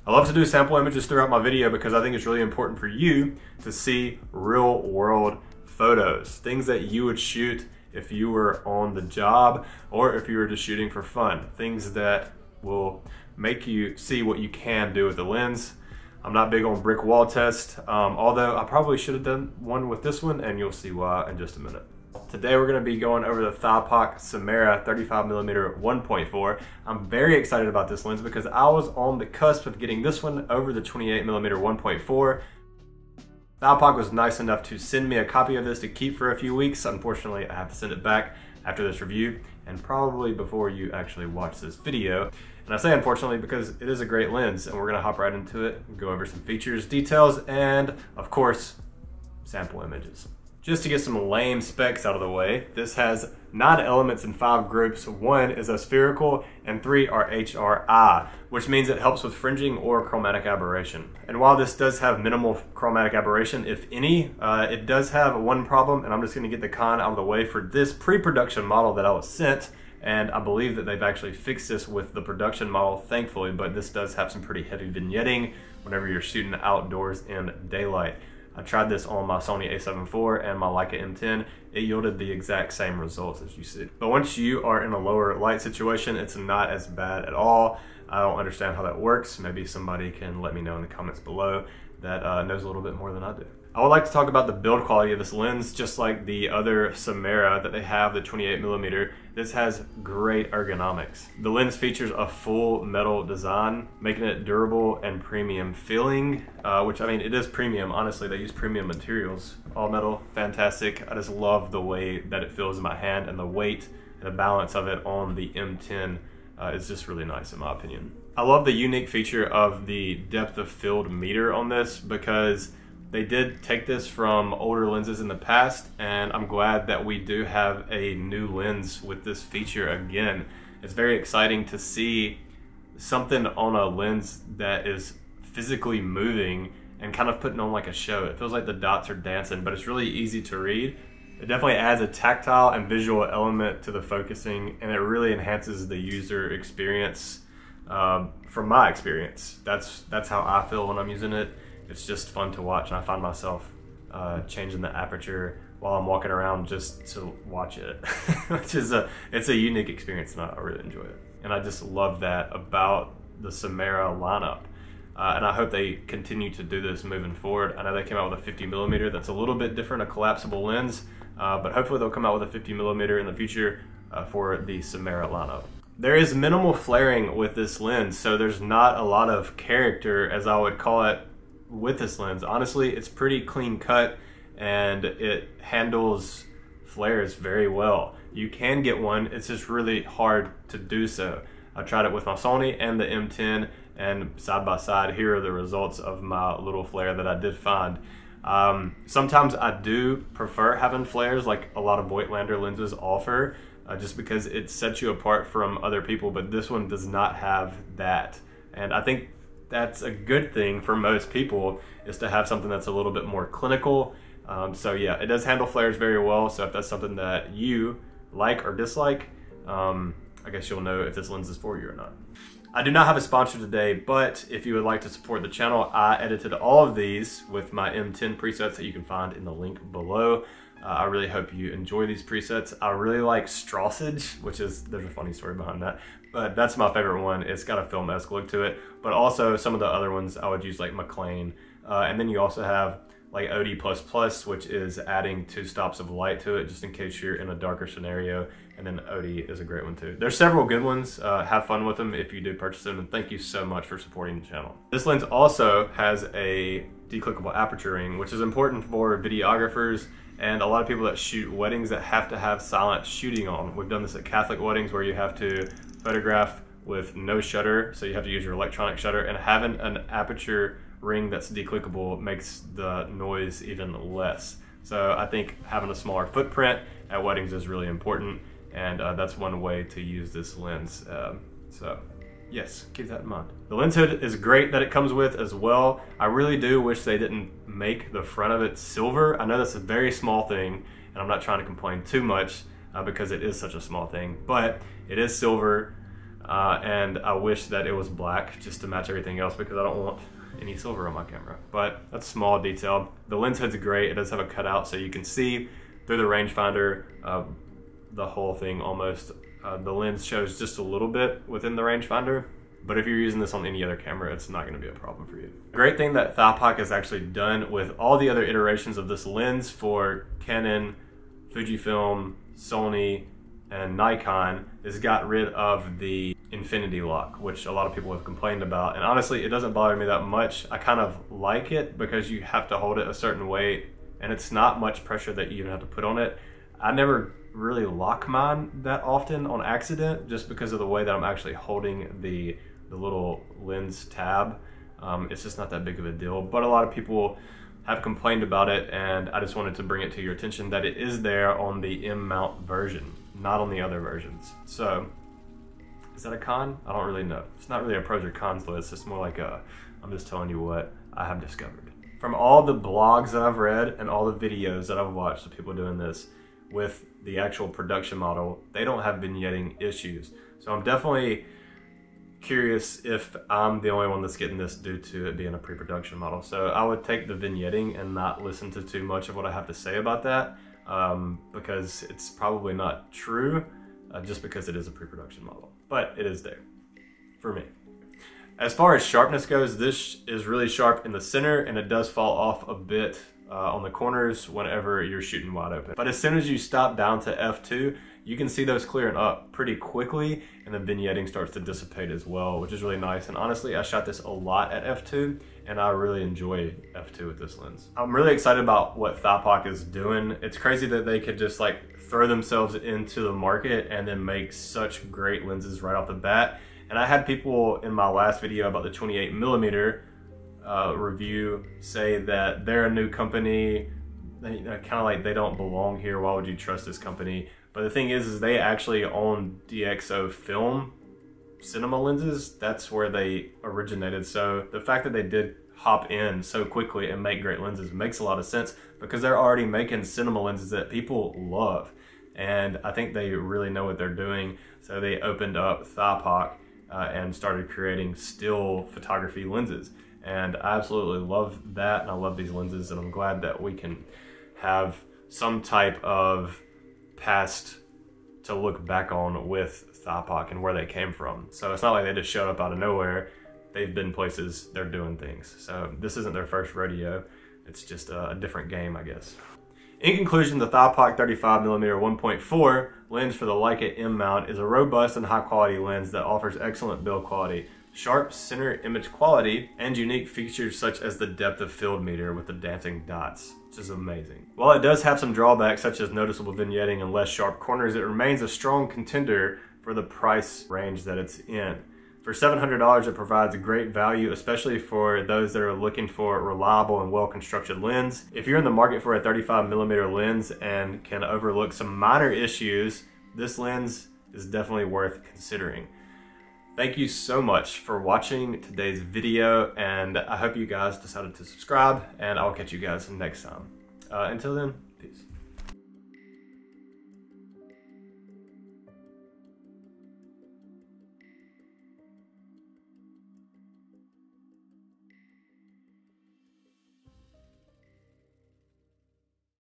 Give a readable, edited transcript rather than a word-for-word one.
I love to do sample images throughout my video because I think it's really important for you to see real world photos, things that you would shoot if you were on the job or if you were just shooting for fun, things that will make you see what you can do with the lens. I'm not big on brick wall tests, although I probably should have done one with this one, and you'll see why in just a minute. Today we're going to be going over the Thypoch Simera 35mm 1.4. I'm very excited about this lens because I was on the cusp of getting this one over the 28mm 1.4. Thypoch was nice enough to send me a copy of this to keep for a few weeks. Unfortunately, I have to send it back after this review and probably before you actually watch this video. And I say unfortunately because it is a great lens, and we're going to hop right into it and go over some features, details, and of course, sample images. Just to get some lame specs out of the way, this has 9 elements in 5 groups. 1 is a spherical and 3 are HRI, which means it helps with fringing or chromatic aberration. And while this does have minimal chromatic aberration, if any, it does have one problem, and I'm just gonna get the con out of the way for this pre-production model that I was sent. And I believe that they've actually fixed this with the production model, thankfully, but this does have some pretty heavy vignetting whenever you're shooting outdoors in daylight. I tried this on my Sony a7 IV and my Leica M10. It yielded the exact same results as you see. But once you are in a lower light situation, it's not as bad at all. I don't understand how that works. Maybe somebody can let me know in the comments below that knows a little bit more than I do. I would like to talk about the build quality of this lens. Just like the other Simera that they have, the 28mm, this has great ergonomics. The lens features a full metal design, making it durable and premium feeling, which, I mean, it is premium. Honestly, they use premium materials. All metal, fantastic. I just love the way that it feels in my hand, and the weight and the balance of it on the M10 is just really nice in my opinion. I love the unique feature of the depth of field meter on this because they did take this from older lenses in the past, and I'm glad that we do have a new lens with this feature again. It's very exciting to see something on a lens that is physically moving and kind of putting on like a show. It feels like the dots are dancing, but it's really easy to read. It definitely adds a tactile and visual element to the focusing, and it really enhances the user experience. From my experience, that's how I feel when I'm using it. It's just fun to watch, and I find myself changing the aperture while I'm walking around just to watch it, which is it's a unique experience, and I really enjoy it. And I just love that about the Simera lineup, and I hope they continue to do this moving forward. I know they came out with a 50mm that's a little bit different, a collapsible lens, but hopefully they'll come out with a 50mm in the future for the Simera lineup. There is minimal flaring with this lens, so there's not a lot of character, as I would call it, with this lens. Honestly, it's pretty clean cut and it handles flares very well. You can get one, it's just really hard to do so. I tried it with my Sony and the M10, and side by side, here are the results of my little flare that I did find. Sometimes I do prefer having flares like a lot of Voigtlander lenses offer, just because it sets you apart from other people, but this one does not have that. And I think that's a good thing for most people, is to have something that's a little bit more clinical. So yeah, it does handle flares very well. So if that's something that you like or dislike, I guess you'll know if this lens is for you or not. I do not have a sponsor today, but if you would like to support the channel, I edited all of these with my M10 presets that you can find in the link below. I really hope you enjoy these presets. I really like Strausage, which is, there's a funny story behind that, but that's my favorite one. It's got a film-esque look to it, but also some of the other ones I would use, like McLean. And then you also have like OD++, which is adding 2 stops of light to it just in case you're in a darker scenario. And then OD is a great one too. There's several good ones. Have fun with them if you do purchase them, and thank you so much for supporting the channel. This lens also has a declickable aperture ring, which is important for videographers and a lot of people that shoot weddings that have to have silent shooting on. We've done this at Catholic weddings where you have to photograph with no shutter, so you have to use your electronic shutter, and having an aperture ring that's declickable makes the noise even less. So I think having a smaller footprint at weddings is really important, and that's one way to use this lens. So yes, keep that in mind. The lens hood is great that it comes with as well. I really do wish they didn't make the front of it silver. I know that's a very small thing, and I'm not trying to complain too much because it is such a small thing, but it is silver. and I wish that it was black just to match everything else because I don't want any silver on my camera. But that's a small detail. The lens hood's great. It does have a cutout so you can see through the rangefinder the whole thing almost. The lens shows just a little bit within the rangefinder, but if you're using this on any other camera, it's not gonna be a problem for you. Great thing that Thypoch has actually done with all the other iterations of this lens for Canon, Fujifilm, Sony, and Nikon is got rid of the infinity lock, which a lot of people have complained about. And honestly, it doesn't bother me that much. I kind of like it because you have to hold it a certain way and it's not much pressure that you even have to put on it. I never really lock mine that often on accident just because of the way that I'm actually holding the little lens tab. It's just not that big of a deal, but a lot of people have complained about it, and I just wanted to bring it to your attention that it is there on the M-mount version, not on the other versions. So, is that a con? I don't really know. It's not really a pros or cons list, it's more like I'm just telling you what I have discovered. From all the blogs that I've read and all the videos that I've watched of people doing this with the actual production model, they don't have vignetting issues. So I'm definitely curious if I'm the only one that's getting this due to it being a pre-production model. So I would take the vignetting and not listen to too much of what I have to say about that because it's probably not true just because it is a pre-production model, but it is there for me. As far as sharpness goes, this is really sharp in the center and it does fall off a bit on the corners whenever you're shooting wide open. But as soon as you stop down to f2, you can see those clearing up pretty quickly and the vignetting starts to dissipate as well, which is really nice. And honestly, I shot this a lot at f2 and I really enjoy f2 with this lens. I'm really excited about what Thypoch is doing. It's crazy that they could just like throw themselves into the market and then make such great lenses right off the bat. And I had people in my last video about the 28mm review say that they're a new company, kind of like they don't belong here, why would you trust this company? But the thing is they actually own DZOfilm Cine Lenses. That's where they originated. So the fact that they did hop in so quickly and make great lenses makes a lot of sense because they're already making cinema lenses that people love. And I think they really know what they're doing. So they opened up Thypoch and started creating still photography lenses. And I absolutely love that, and I love these lenses, and I'm glad that we can have some type of past to look back on with Thypoch and where they came from. So it's not like they just showed up out of nowhere. They've been places, they're doing things. So this isn't their first rodeo. It's just a different game, I guess. In conclusion, the Thypoch 35mm 1.4 lens for the Leica M mount is a robust and high quality lens that offers excellent build quality, sharp center image quality, and unique features such as the depth of field meter with the dancing dots, which is amazing. While it does have some drawbacks such as noticeable vignetting and less sharp corners, it remains a strong contender for the price range that it's in. For $700, it provides a great value, especially for those that are looking for a reliable and well-constructed lens. If you're in the market for a 35mm lens and can overlook some minor issues, this lens is definitely worth considering. Thank you so much for watching today's video, and I hope you guys decided to subscribe, and I'll catch you guys next time. Until then, peace.